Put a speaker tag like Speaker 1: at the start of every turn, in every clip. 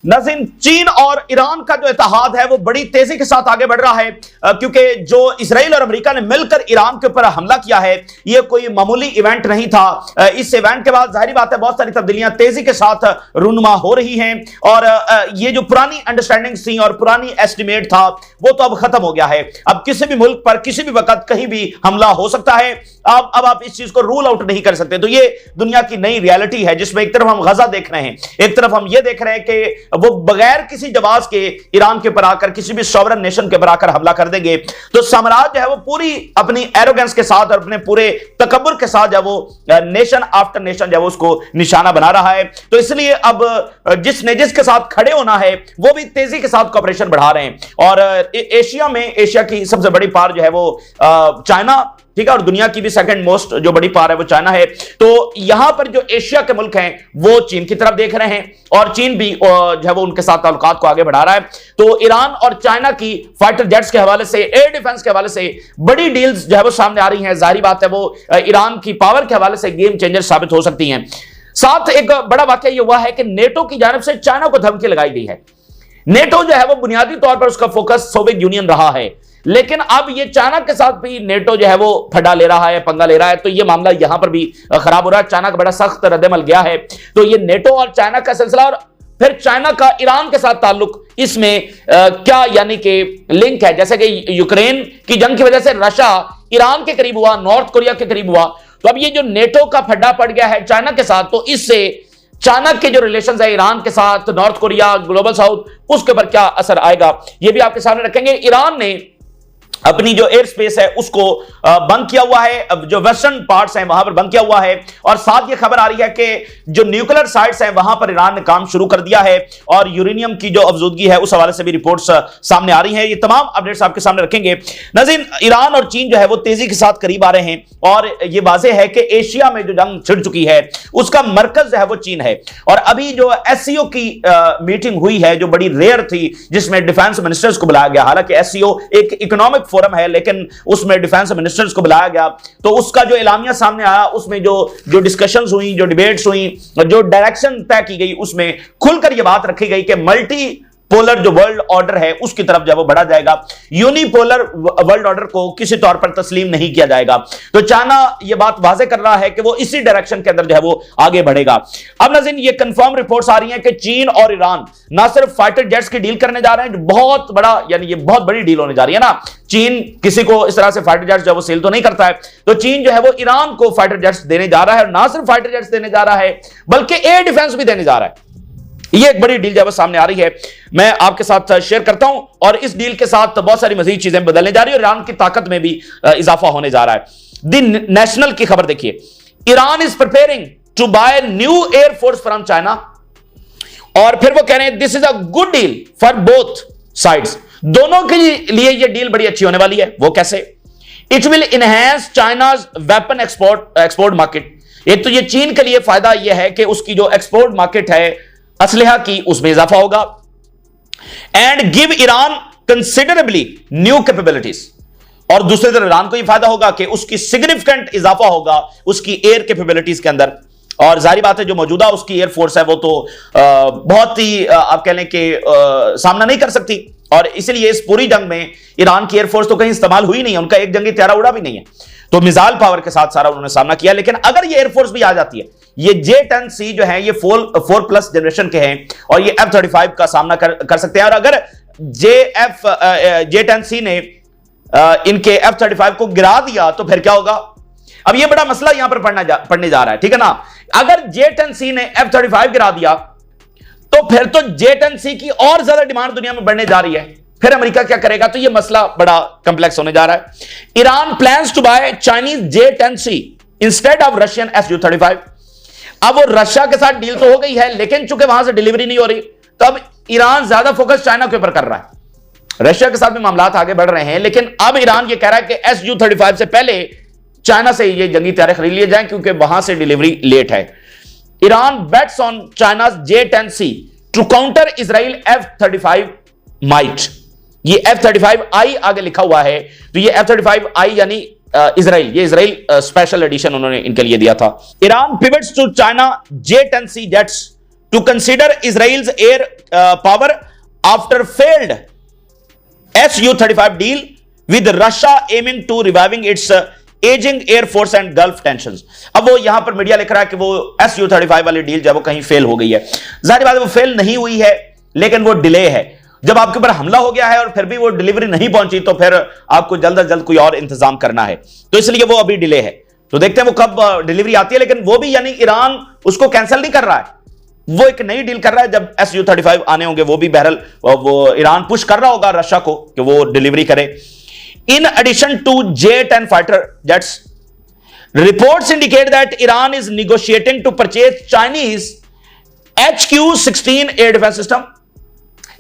Speaker 1: नाज़रीन, चीन और ईरान का जो इत्तेहाद है वो बड़ी तेजी के साथ आगे बढ़ रहा है, क्योंकि जो इजराइल और अमेरिका ने मिलकर ईरान के ऊपर हमला किया है, ये कोई मामूली इवेंट नहीं था। इस इवेंट के बाद जाहिर बात है बहुत सारी तब्दीलियां तेजी के साथ रूनुमा हो रही हैं, और ये जो पुरानी अंडरस्टैंडिंग थी और पुरानी एस्टिमेट था वो तो अब खत्म हो गया है। अब किसी भी मुल्क पर किसी भी वक्त कहीं भी हमला हो सकता है। अब आप इस चीज को रूल आउट नहीं कर सकते। तो ये दुनिया की नई रियलिटी है, जिसमें एक तरफ हम गजा देख रहे हैं, एक तरफ हम ये देख रहे हैं कि वो बगैर किसी जवाब के ईरान के ऊपर आकर किसी भी सॉवरेन नेशन के ऊपर आकर हमला कर देंगे। तो साम्राज्य है वो पूरी अपनी एरोगेंस के साथ और अपने पूरे तकब्बुर के साथ जो वो नेशन आफ्टर नेशन जो उसको निशाना बना रहा है। तो इसलिए अब जिस के साथ खड़े होना है वो भी तेजी के साथ कॉपरेशन बढ़ा रहे हैं। और एशिया में, एशिया की सबसे बड़ी पार जो है वो चाइना, ठीक है, और दुनिया की भी सेकंड मोस्ट जो बड़ी पार है वो चाइना है। तो यहां पर जो एशिया के मुल्क हैं वो चीन की तरफ देख रहे हैं, और चीन भी जो है वो उनके साथ ताल्लुकात को आगे बढ़ा रहा है। तो ईरान और चाइना की फाइटर जेट्स के हवाले से, एयर डिफेंस के हवाले से बड़ी डील्स जो है वो सामने आ रही हैं। जाहिर बात है वो ईरान की पावर के हवाले से गेम चेंजर साबित हो सकती हैं। साथ एक बड़ा वाकया यह हुआ है कि नेटो की जानब से चाइना को धमकी लगाई गई है। नेटो जो है वो बुनियादी तौर पर उसका फोकस सोवियत यूनियन रहा है, लेकिन अब ये चाइना के साथ भी नेटो जो है वो फड्डा ले रहा है, पंगा ले रहा है। तो ये मामला यहां पर भी खराब हो रहा है। चाइना का बड़ा सख्त रद्दमल गया है। तो ये नेटो और चाइना का सिलसिला, और फिर चाइना का ईरान के साथ ताल्लुक, इसमें क्या यानी कि लिंक है। जैसे कि यूक्रेन की जंग की वजह से रशिया ईरान के करीब हुआ, नॉर्थ कोरिया के करीब हुआ। तो अब ये जो नेटो का फड्डा पड़ गया है चाइना के साथ, तो इससे चाइना के जो रिलेशंस है ईरान के साथ, नॉर्थ कोरिया, ग्लोबल साउथ, उसके ऊपर क्या असर आएगा ये भी आपके सामने रखेंगे। ईरान ने अपनी जो एयर स्पेस है उसको बंद किया हुआ है, अब जो वेस्टर्न पार्ट्स हैं वहां पर बंद किया हुआ है। और साथ ये खबर आ रही है कि जो न्यूक्लियर साइट्स हैं वहां पर ईरान ने काम शुरू कर दिया है, और यूरेनियम की जो अफजूदगी है उस हवाले से भी रिपोर्ट्स सामने आ रही हैं। ये तमाम अपडेट्स आपके सामने रखेंगे। नाज़रीन, ईरान और चीन जो है वो तेजी के साथ करीब आ रहे हैं, और ये वाज़ेह है कि एशिया में जो जंग छिड़ चुकी है उसका मरकज जो है वो चीन है। और अभी जो एससीओ की मीटिंग हुई है जो बड़ी रेयर थी, जिसमें डिफेंस मिनिस्टर्स को बुलाया गया, हालांकि एससीओ एक इकोनॉमिक फोरम है लेकिन उसमें डिफेंस मिनिस्टर्स को बुलाया गया, तो उसका जो एलामिया सामने आया उसमें जो डिस्कशंस हुई, जो डिबेट्स हुई, जो डायरेक्शन तय की गई, उसमें खुलकर यह बात रखी गई कि मल्टी पोलर जो वर्ल्ड ऑर्डर है उसकी तरफ जो है वो बढ़ा जाएगा। यूनिपोलर वर्ल्ड ऑर्डर को किसी तौर पर तस्लीम नहीं किया जाएगा। तो चाइना ये बात वाजे कर रहा है कि वो इसी डायरेक्शन के अंदर जो है वो आगे बढ़ेगा। अब नाज़रीन, ये कंफर्म रिपोर्ट्स आ रही हैं कि चीन और ईरान ना सिर्फ फाइटर जेट्स की डील करने जा रहे हैं, जो बहुत बड़ा, यानी ये बहुत बड़ी डील होने जा रही है ना। चीन किसी को इस तरह से फाइटर जेट्स जो है वो सेल तो नहीं करता है, तो चीन जो है वो ईरान को फाइटर जेट्स देने जा रहा है, और ना सिर्फ फाइटर जेट्स देने जा रहा है बल्कि एयर डिफेंस भी देने जा रहा है। ये एक बड़ी डील जब सामने आ रही है, मैं आपके साथ शेयर करता हूं। और इस डील के साथ बहुत सारी मजीद चीजें बदलने जा रही है, और ईरान की ताकत में भी इजाफा होने जा रहा है। द नेशनल की खबर देखिए, Iran is preparing to buy new air force from China, और फिर वो कह रहे हैं this is a good deal for both sides. दोनों के लिए यह डील बड़ी अच्छी होने वाली है। वो कैसे? It will enhance China's weapon export market. एक तो ये चीन के लिए फायदा यह है कि उसकी जो एक्सपोर्ट मार्केट है असलहा की, उसमें इजाफा होगा, and give Iran considerably new capabilities. और दूसरी तरफ ईरान को यह फायदा होगा कि उसकी सिग्निफिकेंट इजाफा होगा उसकी एयर कैपेबिलिटीज के अंदर। और जाहिर बात है जो मौजूदा उसकी एयरफोर्स है वो तो बहुत ही आप कह लें कि सामना नहीं कर सकती, और इसीलिए इस पूरी जंग में ईरान की एयरफोर्स तो कहीं इस्तेमाल हुई नहीं है, उनका एक जंगी त्यारा उड़ा भी नहीं है, तो मिसाइल पावर के साथ सारा उन्होंने सामना किया। लेकिन अगर ये एयरफोर्स भी आ जाती है, ये J-10C जो है ये 4+ जनरेशन के हैं, और ये F-35 का सामना कर सकते हैं। और अगर J-10C ने इनके F-35 को गिरा दिया तो फिर क्या होगा? अब ये बड़ा मसला यहां पर पड़ने जा रहा है, ठीक है ना। अगर J-10C ने F-35 गिरा दिया तो फिर तो J-10C की और ज्यादा डिमांड दुनिया में बढ़ने जा रही है, फिर अमेरिका क्या करेगा? तो ये मसला बड़ा कॉम्प्लेक्स होने जा रहा है। Iran plans to buy Chinese J-10C instead of Russian Su-35। अब वो रशिया के साथ डील तो हो गई है, लेकिन चूंकि वहां से डिलीवरी नहीं हो रही, तो अब ईरान ज्यादा फोकस चाइना के ऊपर कर रहा है। रशिया के साथ भी मामला आगे बढ़ रहे हैं, लेकिन अब ईरान ये कह रहा है कि Su-35 से पहले चाइना से ये जंगी तैयारी खरीद लिए जाए, क्योंकि वहां से डिलीवरी लेट है। Iran bets on China's J-10C to counter Israel F-35 might. ये F-35I आगे लिखा हुआ है, तो ये F-35I यानी इजराइल, ये इजराइल स्पेशल एडिशन उन्होंने इनके लिए दिया था। Iran pivots to China J-10C jets to consider Israel's air power after failed Su-35 deal with Russia aiming to reviving its aging air force and Gulf tensions। अब वो यहां पर मीडिया लिख रहा है कि वो Su-35 वाली डील जब वो कहीं फेल हो गई है। जाहिर बात है वो फेल नहीं हुई है, लेकिन वो डिले है। जब आपके ऊपर हमला हो गया है और फिर भी वो डिलीवरी नहीं पहुंची, तो फिर आपको जल्द से जल्द कोई और इंतजाम करना है, तो इसलिए वो अभी डिले है। तो देखते हैं वो कब डिलीवरी आती है। लेकिन वो भी यानी ईरान उसको कैंसिल नहीं कर रहा है, वो एक नई डील कर रहा है। जब Su-35 आने होंगे वो भी बहरल वो ईरान पुश कर रहा होगा रशिया को कि वो डिलीवरी करे। In addition to J-10 fighter jets, reports indicate that Iran is negotiating to purchase Chinese HQ-16 air defence system.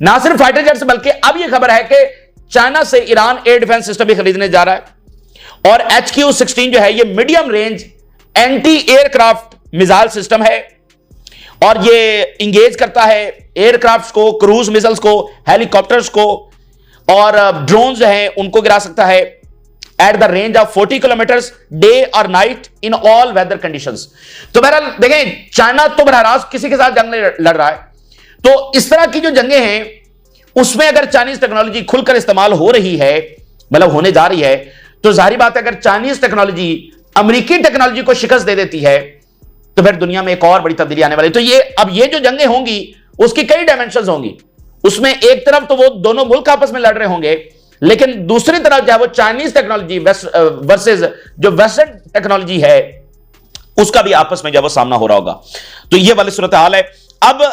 Speaker 1: ना सिर्फ फाइटर जेट्स बल्कि अब यह खबर है कि चाइना से ईरान एयर डिफेंस सिस्टम भी खरीदने जा रहा है। और HQ-16 जो है ये medium range anti aircraft missile system है और ये इंगेज करता है एयरक्राफ्ट को, क्रूज मिसाइल्स को, हेलीकॉप्टर्स को और ड्रोन जो हैं उनको गिरा सकता है at the range of 40 kilometres day और night in all weather conditions. तो बहरहाल देखें, चाइना तो बरहराज किसी के साथ जंग लड़ रहा है, तो इस तरह की जो जंगें हैं उसमें अगर चाइनीज टेक्नोलॉजी खुलकर इस्तेमाल हो रही है, मतलब होने जा रही है, तो जाहिर बात है अगर चाइनीज टेक्नोलॉजी अमेरिकी टेक्नोलॉजी को शिकस्त दे देती है तो फिर दुनिया में एक और बड़ी तब्दीली आने वाली। तो ये जो जंगें होंगी उसकी कई डायमेंशंस होंगी। उसमें एक तरफ तो वो दोनों मुल्क आपस में लड़ रहे होंगे, लेकिन दूसरी तरफ जो है वो चाइनीज टेक्नोलॉजी वर्सेस जो वेस्टर्न टेक्नोलॉजी है उसका भी आपस में जो है वो सामना हो रहा होगा। तो ये वाली सूरत हाल है। अब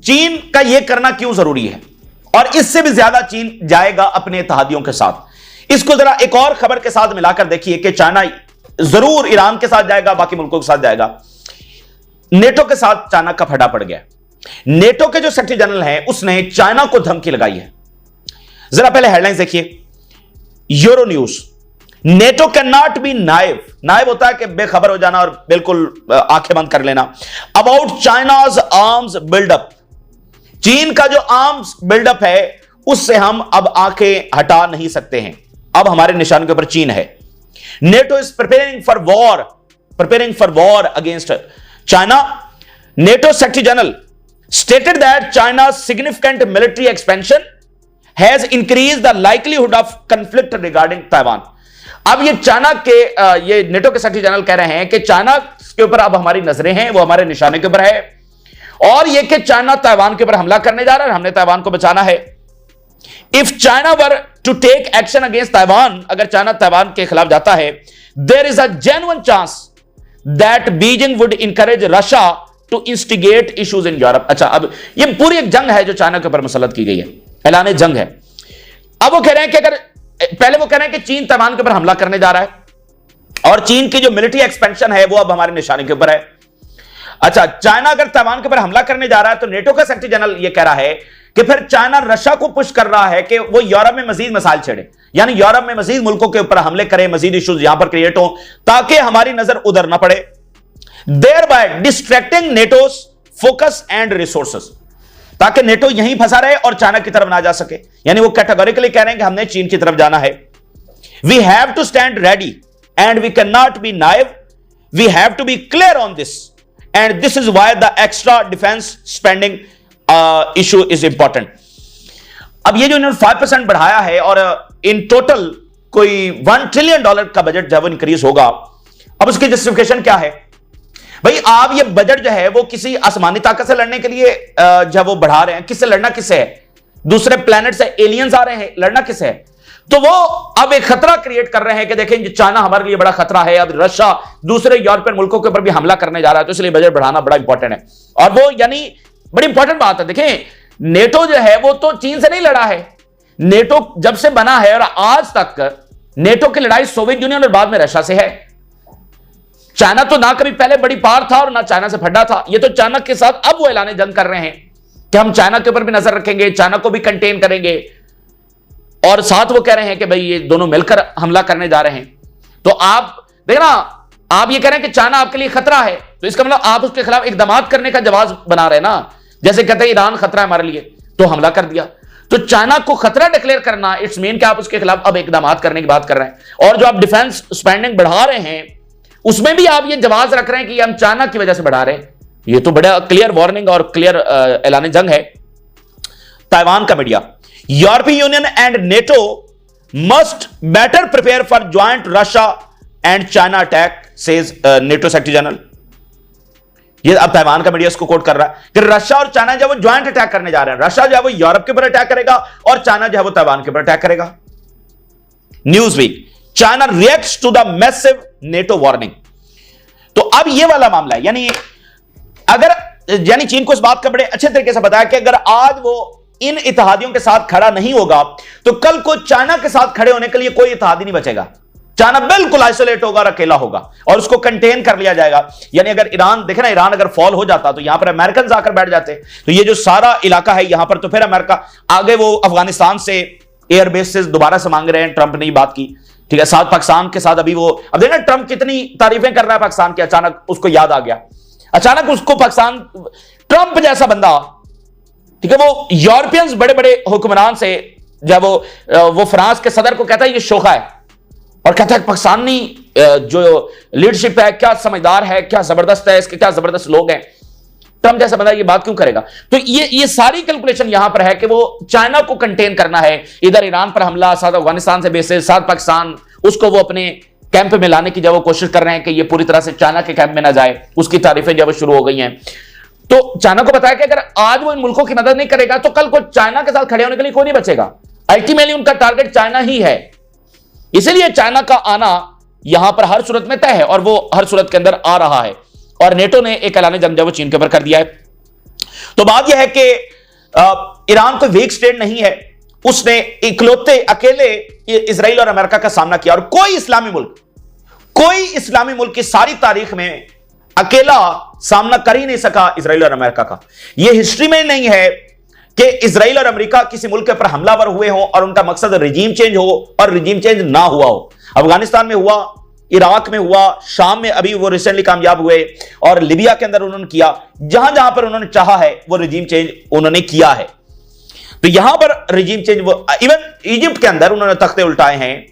Speaker 1: चीन का यह करना क्यों जरूरी है, और इससे भी ज्यादा चीन जाएगा अपने इत्तेहादियों के साथ। इसको जरा एक और खबर के साथ मिलाकर देखिए कि चाइना जरूर ईरान के साथ जाएगा, बाकी मुल्कों के साथ जाएगा। नेटो के साथ चाइना का फटा पड़ गया। नेटो के जो सेक्रेटरी जनरल हैं उसने चाइना को धमकी लगाई है। जरा पहले हेडलाइंस देखिए। Euro news, NATO can not be naive. Naive होता है कि बेखबर हो जाना और बिल्कुल आंखें बंद कर लेना। अबाउट चाइनाज आर्म्स बिल्डअप, चीन का जो आर्म्स बिल्डअप है उससे हम अब आंखें हटा नहीं सकते हैं। अब हमारे निशान के ऊपर चीन है। NATO is preparing for war against China. NATO Secretary General stated that China's significant military expansion has increased the likelihood of conflict regarding Taiwan। अब ये चाइना के ये नेटो के सेक्रेटरी जनरल कह रहे हैं कि चाइना के ऊपर अब हमारी नजरें हैं, वो हमारे निशाने के ऊपर है, और ये कि चाइना ताइवान के ऊपर हमला करने जा रहा है, हमने ताइवान को बचाना है। If China were to take action against Taiwan, अगर चाइना ताइवान के खिलाफ जाता है, there is a genuine chance that Beijing would encourage Russia to instigate issues in Europe. अच्छा, अब ये पूरी एक जंग है जो चाइना के ऊपर मुसल्लत की गई है, ऐलान जंग है। अब वो कह रहे हैं कि अगर पहले वो कह रहे हैं कि चीन ताइवान के ऊपर हमला करने जा रहा है और चीन की जो मिलिट्री एक्सपेंशन है वो अब हमारे निशाने के ऊपर है। अच्छा, चाइना अगर ताइवान के ऊपर हमला करने जा रहा है तो नेटो का सेक्रेटरी जनरल ये कह रहा है कि फिर चाइना रशिया को पुश कर रहा है कि वो यूरोप में मजीद मसाइल छेड़े, यानी यूरोप में मजीद मुल्कों के ऊपर हमले करे, मजीद इश्यूज यहां पर क्रिएट हो ताकि हमारी नजर उधर ना पड़े, thereby distracting NATO's focus and resources, ताकि नेटो यहीं फंसा रहे और चाइना की तरफ ना जा सके। यानी वो कैटेगोरिकली कह रहे हैं कि हमने चीन की तरफ जाना है। We have to stand ready and we cannot be naive. We have to be clear on this and this is why the extra defense spending issue is important। अब ये जो इन्होंने 5% बढ़ाया है और इन टोटल कोई $1 ट्रिलियन का budget जब इंक्रीज होगा, अब उसकी जस्टिफिकेशन क्या है? भाई आप ये बजट जो है वो किसी आसमानी ताकत से लड़ने के लिए जब वो बढ़ा रहे हैं, किससे लड़ना किससे है? दूसरे प्लेनेट से एलियंस आ रहे हैं, लड़ना किससे है? तो वो अब एक खतरा क्रिएट कर रहे हैं कि देखें चाइना हमारे लिए बड़ा खतरा है, अब रशिया दूसरे यूरोपियन मुल्कों के ऊपर भी हमला करने जा रहा है, तो इसलिए बजट बढ़ाना बड़ा इंपॉर्टेंट है। और वो यानी बड़ी इंपॉर्टेंट बात है। देखें, नेटो जो है वो तो चीन से नहीं लड़ा है। नेटो जब से बना है और आज तक नेटो की लड़ाई सोवियत यूनियन और बाद में रशिया से है। चाइना तो ना कभी पहले बड़ी पार था और ना चाइना से फटा था। ये तो चाइना के साथ अब वो ऐलान जंग कर रहे हैं कि हम चाइना के ऊपर भी नजर रखेंगे, चाइना को भी कंटेन करेंगे, और साथ वो कह रहे हैं कि भाई ये दोनों मिलकर हमला करने जा रहे हैं। तो आप देखना, आप ये कह रहे हैं कि चाइना आपके लिए खतरा है, तो इसका मतलब आप उसके खिलाफ इकदाम करने का जवाब बना रहे हैं ना। जैसे कहते हैं ईरान खतरा है हमारे लिए, तो हमला कर दिया। तो चाइना को खतरा डिक्लेयर करना इट्स मीन कि आप उसके खिलाफ अब इकदाम करने की बात कर रहे हैं। और जो आप डिफेंस स्पेंडिंग बढ़ा रहे हैं उसमें भी आप ये जवाब रख रहे हैं कि हम चाइना की वजह से बढ़ा रहे हैं। ये तो बड़ा क्लियर वार्निंग और क्लियर ऐलान जंग है। ताइवान का मीडिया, यूरोपीय union and NATO must better prepare for joint Russia and China attack, says NATO secretary general. ये अब ताइवान का मीडिया इसको कोट कर रहा है कि रशिया और चाइना जो है वो ज्वाइंट अटैक करने जा रहे हैं। रशिया जो है वो यूरोप के ऊपर अटैक करेगा और चाइना जो है वो ताइवान के ऊपर अटैक करेगा। Newsweek, China reacts to the massive NATO warning. तो अब ये वाला मामला है, यानी चीन को इस बात का बड़े अच्छे तरीके से बताया कि अगर आज वो इन इत्तेहादियों के साथ खड़ा नहीं होगा तो कल को चाइना के साथ खड़े होने के लिए कोई इत्तेहादी नहीं बचेगा। चाइना बिल्कुल आइसोलेट होगा और अकेला होगा और उसको कंटेन कर लिया जाएगा। यानी अगर ईरान, देखे ना, ईरान अगर फॉल हो जाता तो यहां पर अमेरिकन आकर बैठ जाते, तो ये जो सारा इलाका है यहां पर, तो फिर अमेरिका आगे वो अफगानिस्तान से एयरबेस से दोबारा से मांग रहे हैं। ट्रंप ने बात की, ठीक है, साथ पाकिस्तान के साथ अभी वो, अब देखना ट्रंप कितनी तारीफें कर रहा है पाकिस्तान की। अचानक उसको याद आ गया, अचानक उसको पाकिस्तान, ट्रंप जैसा बंदा, ठीक है, वो यूरोपियंस बड़े बड़े हुक्मरान से, जब वो फ्रांस के सदर को कहता है ये शोखा है, और कहता है पाकिस्तानी जो लीडरशिप है क्या समझदार है, क्या जबरदस्त है, इसके क्या जबरदस्त लोग हैं। ट्रंप जैसा बंदा ये बात क्यों करेगा? तो ये सारी कैलकुलेशन यहां पर है कि वो चाइना को कंटेन करना है। इधर ईरान पर हमला, साथ अफगानिस्तान से बेसिस, साथ पाकिस्तान, उसको वो अपने कैंप में लाने की जब वो कोशिश कर रहे हैं कि ये पूरी तरह से चाइना के कैंप में ना जाए, उसकी तारीफें जब शुरू हो गई हैं। तो चाइना को बताया कि अगर आज वो इन मुल्कों की मदद नहीं करेगा तो कल को चाइना के साथ खड़े होने के लिए कोई नहीं बचेगा। अल्टीमेटली उनका टारगेट चाइना ही है, इसलिए चाइना का आना यहां पर हर सूरत में तय है और वो हर सूरत के अंदर आ रहा है। और नेटो ने एक ऐलान जंग वो चीन के ऊपर कर दिया है। तो बात यह है कि ईरान कोई वीक स्टेट नहीं है, उसने इकलौते अकेले इजराइल और अमेरिका का सामना किया और कोई इस्लामी मुल्क की सारी तारीख में अकेला सामना कर ही नहीं सका इजराइल और अमेरिका का। यह हिस्ट्री में नहीं है कि इजराइल और अमेरिका किसी मुल्क के ऊपर हमलावर हुए हों और उनका मकसद रिजीम चेंज हो और रिजीम चेंज ना हुआ हो। अफगानिस्तान में हुआ, इराक में हुआ, शाम में अभी वो रिसेंटली कामयाब हुए, और लिबिया के अंदर उन्होंने किया। जहां जहां पर उन्होंने चाहा है वो रिजीम चेंज उन्होंने किया है। तो यहां पर रिजीम चेंज, वो इवन इजिप्ट के अंदर उन्होंने तख्ते उल्टाए हैं,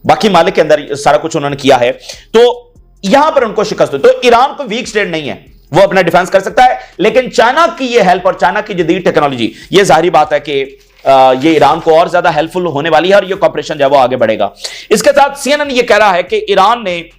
Speaker 1: बाकी मालिक के अंदर सारा कुछ उन्होंने किया है। तो यहां पर उनको शिकस्त हुई। तो ईरान को वीक स्टेट नहीं है, वो अपना डिफेंस कर सकता है, लेकिन चाइना की ये हेल्प और चाइना की जदीद टेक्नोलॉजी, ये जाहिर बात है कि ये ईरान को और ज्यादा हेल्पफुल होने वाली है और ये कॉपरेशन जो है वो आगे बढ़ेगा। इसके साथ सीएनएन ये कह रहा है कि ईरान ने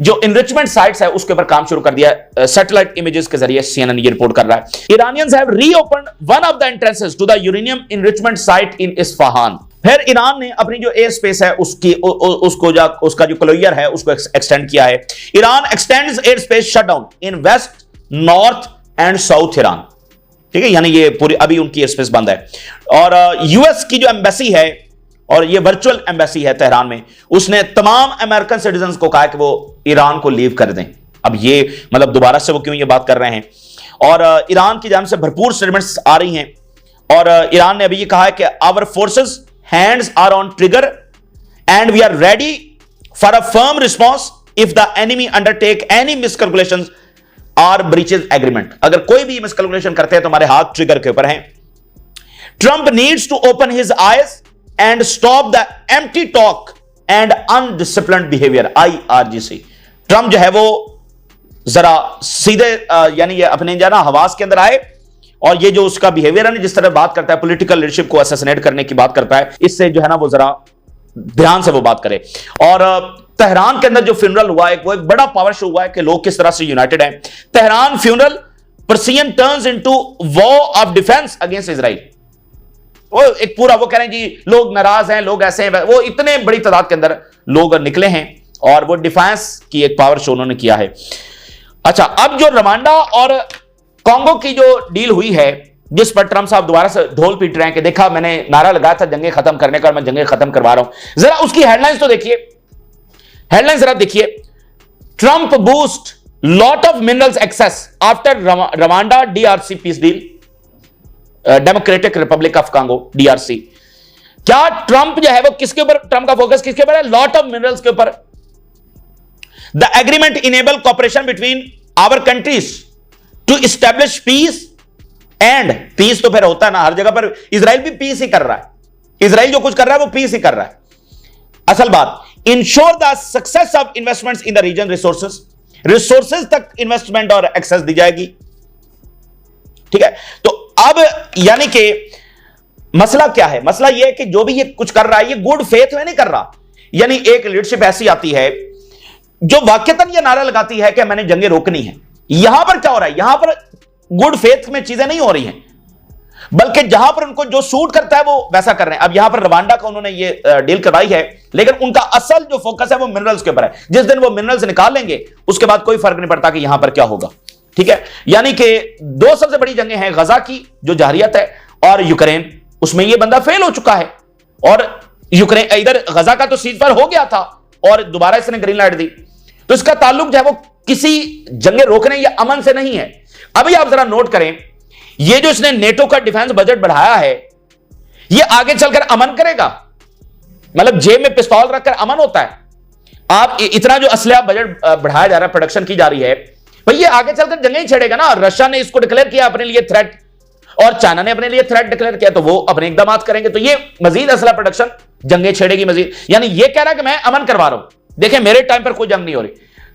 Speaker 1: जो इनरिचमेंट साइट्स है उसके ऊपर काम शुरू कर दिया है। सैटेलाइट इमेजेस के जरिए सीएनएन ये रिपोर्ट कर रहा है। Iranians have reopened one of the entrances to the uranium enrichment site in Isfahan. फिर ईरान ने अपनी जो एयर स्पेस है उसका जो क्लोजर है उसको एक्सटेंड किया है। Iran extends airspace shutdown in west, north and south Iran, ठीक है, यानी ये पूरी अभी उनकी एयर स्पेस बंद है। और यूएस की जो एम्बेसी है, और ये वर्चुअल एम्बेसी है तेहरान में, उसने तमाम अमेरिकन सिटीजन्स को कहा कि वो ईरान को लीव कर दें। अब ये मतलब दोबारा से वो क्यों ये बात कर रहे हैं, और ईरान की जानिब से भरपूर स्टेटमेंट्स आ रही हैं। और ईरान ने अभी ये कहा है कि our forces hands are on trigger and we are ready for a firm response if the enemy undertake any miscalculations और ब्रीचेज एग्रीमेंट। अगर कोई भी मिसकैलकुलेशन करते हैं तो हमारे हाथ ट्रिगर के ऊपर हैं। Trump needs to open his eyes and stop the empty talk and undisciplined behaviour, IRGC। Trump जो है वो जरा सीधे यानी ये अपने जो ना हवास के अंदर आए, और ये जो उसका बिहेवियर है ना, जिस तरह बात करता है, पॉलिटिकल लीडरशिप को असैसिनेट करने की बात करता है, इससे जो है ना वो जरा ध्यान से वो बात करे। और तेहरान के अंदर जो फ्यूनरल हुआ है वो एक बड़ा पावर शो हुआ है कि लोग किस तरह से यूनाइटेड हैं। Tehran funeral Persian turns into war of defence against Israel. वो एक पूरा वो कह रहे हैं जी लोग नाराज हैं, लोग ऐसे हैं, वो इतने बड़ी तादाद के अंदर लोग निकले हैं और वो डिफेंस की एक पावर शो उन्होंने किया है। अच्छा, अब जो रवांडा और कांगो की जो डील हुई है, जिस पर ट्रंप साहब दोबारा से ढोल पीट रहे हैं कि देखा मैंने नारा लगाया था जंगे खत्म करने का और मैं जंगे खत्म करवा रहा हूं। जरा उसकी हेडलाइंस तो देखिए, हेडलाइन जरा देखिए। Trump boost lot of minerals access after Rwanda DRC peace deal, democratic Republic of Congo DRC। क्या ट्रंप जो है वो किसके ऊपर, ट्रंप का फोकस किसके ऊपर है? लॉट ऑफ मिनरल्स के ऊपर। The agreement enable cooperation between our countries to establish peace and peace, तो फिर होता है ना हर जगह पर, इजराइल भी पीस ही कर रहा है। इजराइल जो कुछ कर रहा है वो पीस ही कर रहा है। असल बात, ensure the success of investments in the region, resources तक इन्वेस्टमेंट और एक्सेस दी जाएगी। ठीक है, तो अब यानी कि मसला क्या है? मसला यह है कि जो भी ये कुछ कर रहा है ये गुड फेथ में नहीं कर रहा। यानी एक लीडरशिप ऐसी आती है जो वाकईतन यह नारा लगाती है कि मैंने जंगें रोकनी है। यहां पर क्या हो रहा है? यहां पर गुड फेथ में चीजें नहीं हो रही हैं, बल्कि जहां पर उनको जो सूट करता है वो वैसा कर रहे हैं। अब यहां पर रवांडा का उन्होंने ये डील करवाई है, लेकिन उनका असल जो फोकस है वो मिनरल्स के ऊपर है। जिस दिन वो मिनरल्स निकाल लेंगे उसके बाद कोई फर्क नहीं पड़ता कि यहां पर क्या होगा। ठीक है, यानी कि दो सबसे बड़ी जंगें हैं, गजा की जो जारियत है और यूक्रेन, उसमें ये बंदा फेल हो चुका है। और यूक्रेन इधर गजा का तो सीज फायर हो गया था और दोबारा इसने ग्रीन लाइट दी, तो इसका ताल्लुक जो है वो किसी जंगे रोकने या अमन से नहीं है। अभी आप जरा नोट करें, ये जो इसने नेटो का डिफेंस बजट बढ़ाया है, ये आगे चलकर अमन करेगा? मतलब जेब में पिस्तौल रखकर अमन होता है? आप इतना जो असलहा बजट बढ़ाया जा रहा है, प्रोडक्शन की जा रही है, भाई ये आगे चलकर जंगे ही छेड़ेगा ना। रशिया ने इसको डिक्लेयर किया अपने लिए थ्रेट, और चाइना ने अपने लिए थ्रेट डिक्लेयर किया, तो वो अपने इकदाम करेंगे, तो ये मजीद असला प्रोडक्शन जंगे छेड़ेगी मजीद। यानी ये कह रहा है कि मैं अमन करवा रहा हूं, देखें मेरे टाइम पर कोई जंग नहीं हो रही।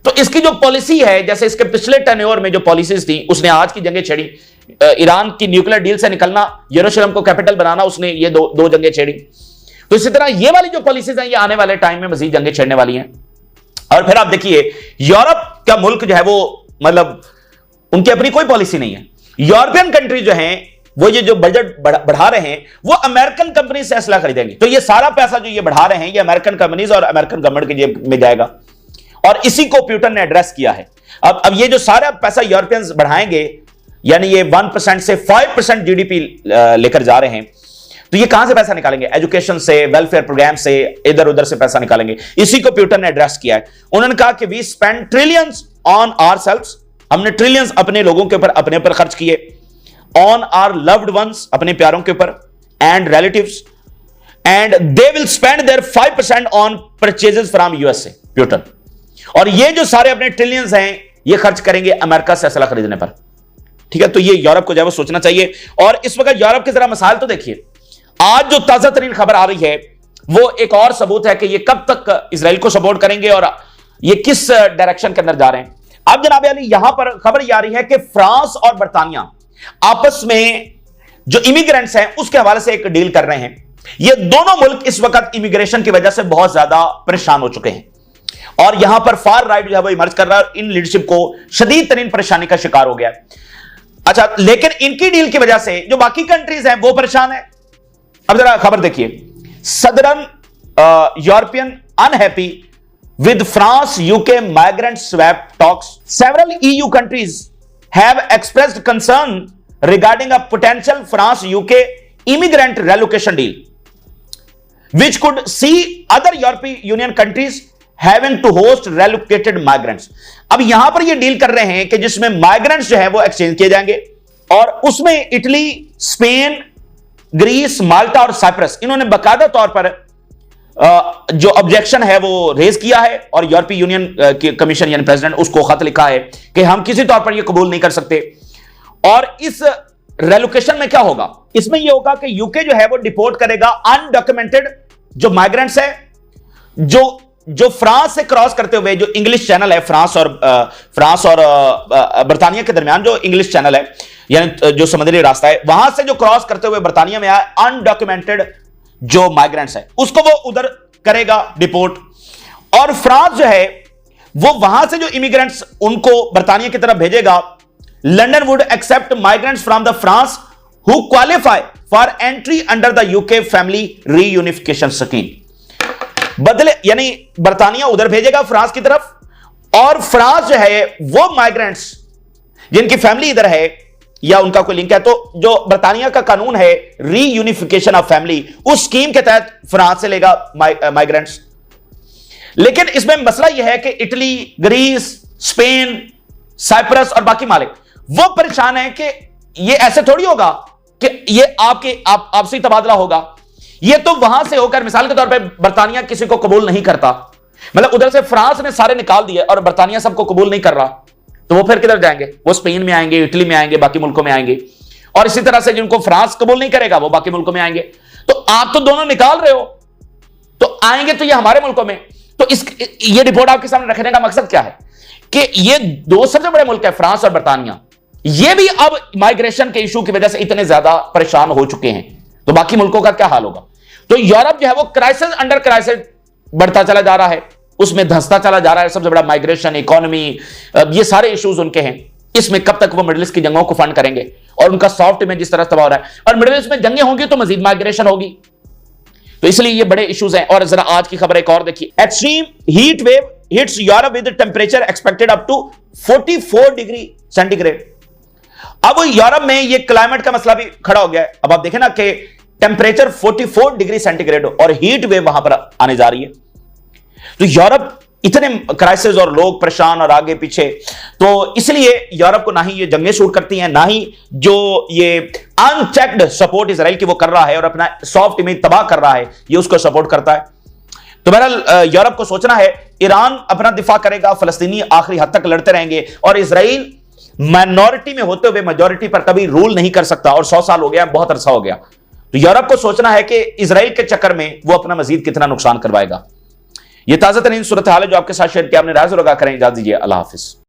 Speaker 1: तो इसकी जो पॉलिसी है, जैसे इसके पिछले टेन्योर में जो पॉलिसीज थी, उसने आज की जंगें छेड़ी। ईरान की न्यूक्लियर डील से निकलना, यरूशलेम को कैपिटल बनाना, उसने ये दो जंगें छेड़ी। तो इसी तरह ये वाली जो पॉलिसीज हैं, ये आने वाले टाइम में मजीद जंगें छेड़ने वाली हैं। और फिर आप देखिए, यूरोप का मुल्क जो है वो, मतलब उनकी अपनी कोई पॉलिसी नहीं है। यूरोपियन कंट्री जो हैं वो ये जो बजट बढ़ा रहे हैं, वो अमेरिकन कंपनी से असला खरीदेंगे। तो ये सारा पैसा जो ये बढ़ा रहे हैं, ये अमेरिकन कंपनीज और अमेरिकन गवर्नमेंट की जेब में जाएगा, और इसी को पुतिन ने एड्रेस किया है। अब ये जो सारा पैसा यूरोपियंस बढ़ाएंगे, यानी ये 1% से 5% जीडीपी लेकर जा रहे हैं, तो ये कहां से पैसा निकालेंगे? एजुकेशन से, वेलफेयर प्रोग्राम से, इधर उधर से पैसा निकालेंगे। इसी को पुतिन ने एड्रेस किया है। उन्होंने कहा कि we spend trillions on ourselves, हमने ट्रिलियंस अपने लोगों के ऊपर, अपने ऊपर खर्च किए, ऑन आवर लव्ड वंस, अपने प्यारों के ऊपर, and relatives, and they will spend their 5% on purchases from USA, Putin. और ये जो सारे अपने ट्रिलियंस हैं, ये खर्च करेंगे अमेरिका से असला खरीदने पर। ठीक है, तो ये यूरोप को जो है वो सोचना चाहिए। और इस वक्त यूरोप के जरा मसाइल तो देखिए, आज जो ताजा तरीन खबर आ रही है वो एक और सबूत है कि ये कब तक इसराइल को सपोर्ट करेंगे और ये किस डायरेक्शन के अंदर जा रहे हैं। अब जनाब अली, यहां पर खबर यह आ रही है कि फ्रांस और बर्तानिया आपस में जो इमिग्रेंट्स हैं उसके हवाले से एक डील कर रहे हैं। ये दोनों मुल्क इस वक्त इमिग्रेशन की वजह से बहुत ज्यादा परेशान हो चुके हैं, और यहां पर फार राइट जो है वो इमर्ज कर रहा है और इन लीडरशिप को शदीद तरीन परेशानी का शिकार हो गया। अच्छा, लेकिन इनकी डील की वजह से जो बाकी कंट्रीज हैं वो परेशान है। अब जरा खबर देखिए, southern European unhappy with France UK migrant swap talks. Several EU countries have expressed concern regarding a potential France UK immigrant relocation deal, which could see other European Union countries having to host relocated migrants. अब यहां पर ये deal कर रहे हैं कि जिसमें migrants जो है वो एक्सचेंज किए जाएंगे, और उसमें इटली, स्पेन, ग्रीस, माल्टा और साइप्रस, इन्होंने बाकायदा तौर पर जो ऑब्जेक्शन है वो रेज किया है, और यूरोपीय यूनियन के कमीशन यानी प्रेसिडेंट उसको खत लिखा है कि हम किसी तौर पर ये कबूल नहीं कर सकते। और इस रेलोकेशन में क्या होगा? इसमें यह होगा कि यूके जो है वो डिपोर्ट करेगा अनडॉक्यूमेंटेड जो माइग्रेंट्स है, जो फ्रांस से क्रॉस करते हुए, जो इंग्लिश चैनल है फ्रांस और बर्तानिया के दरमियान जो इंग्लिश चैनल है, यानी जो समुद्री रास्ता है, वहां से जो क्रॉस करते हुए बर्तानिया में आए अनडॉक्यूमेंटेड जो माइग्रेंट्स है, उसको वो उधर करेगा डिपोर्ट। और फ्रांस जो है वो वहां से जो इमिग्रेंट्स उनको बर्तानिया की तरफ भेजेगा, London would accept migrants from the France who qualify for entry under the UK family reunification scheme. बदले यानी बर्तानिया उधर भेजेगा फ्रांस की तरफ, और फ्रांस जो है वो माइग्रेंट्स जिनकी फैमिली इधर है या उनका कोई लिंक है, तो जो बर्तानिया का कानून है रीयूनिफिकेशन ऑफ फैमिली, उस स्कीम के तहत फ्रांस से लेगा माइग्रेंट्स। लेकिन इसमें मसला यह है कि इटली, ग्रीस, स्पेन, साइप्रस और बाकी मालिक वो परेशान है कि ये ऐसे थोड़ी होगा कि ये आपसी तबादला होगा। ये तो वहां से होकर, मिसाल के तौर पे बर्तानिया किसी को कबूल नहीं करता, मतलब उधर से फ्रांस ने सारे निकाल दिए और बर्तानिया सबको कबूल नहीं कर रहा, तो वो फिर किधर जाएंगे? वो स्पेन में आएंगे, इटली में आएंगे, बाकी मुल्कों में आएंगे। और इसी तरह से जिनको फ्रांस कबूल नहीं करेगा वो बाकी मुल्कों में आएंगे। तो आप तो दोनों निकाल रहे हो, तो आएंगे तो ये हमारे मुल्कों में। तो ये रिपोर्ट आपके सामने रखने का मकसद क्या है कि ये दो सबसे बड़े मुल्क है फ्रांस और बर्तानिया, ये भी अब माइग्रेशन के इशू की वजह से इतने ज्यादा परेशान हो चुके हैं, तो बाकी मुल्कों का क्या हाल होगा। तो यूरोप जो है वो क्राइसिस अंडर क्राइसिस बढ़ता चला जा रहा है, उसमें धंसता चला जा रहा है। सबसे बड़ा माइग्रेशन, इकोनॉमी, ये सारे इश्यूज उनके हैं। इसमें कब तक वो मिडिल ईस्ट की जंगों को फंड करेंगे, और उनका सॉफ्ट में जिस तरह तबाह हो रहा है, और मिडिल ईस्ट में जंगें होंगी तो मजीद माइग्रेशन होगी। तो इसलिए ये बड़े इश्यूज हैं। और जरा आज की खबर एक और देखिए, extreme heat wave hits Europe with temperature expected up to 44 degree centigrade. अब यूरोप में ये क्लाइमेट का मसला भी खड़ा हो गया है। अब आप देखें ना कि टेंपरेचर 44 डिग्री सेंटीग्रेड और हीट वेव वहां पर आने जा रही है। तो यूरोप इतने क्राइसिस और लोग परेशान और आगे पीछे, तो इसलिए यूरोप को ना ही ये जंगें शूट करती हैं, ना ही जो ये अनचेक्ड सपोर्ट इजराइल की वो कर रहा है और अपना सॉफ्ट इमेज तबाह कर रहा है, ये उसको सपोर्ट करता है। तो बहरहाल यूरोप को सोचना है, ईरान अपना दिफा करेगा, फलस्तीनी आखिरी हद तक लड़ते रहेंगे, और इजराइल माइनॉरिटी में होते हुए मेजॉरिटी पर कभी रूल नहीं कर सकता। और 100 साल हो गया, बहुत अरसा हो गया। तो यूरोप को सोचना है कि इजराइल के चक्कर में वो अपना मजीद कितना नुकसान करवाएगा। ये ताजा तरीन सूरत हाल है जो आपके साथ शेयर किया। आपने राज लगा करें, इजाजत दीजिए, अल्लाह हाफिज।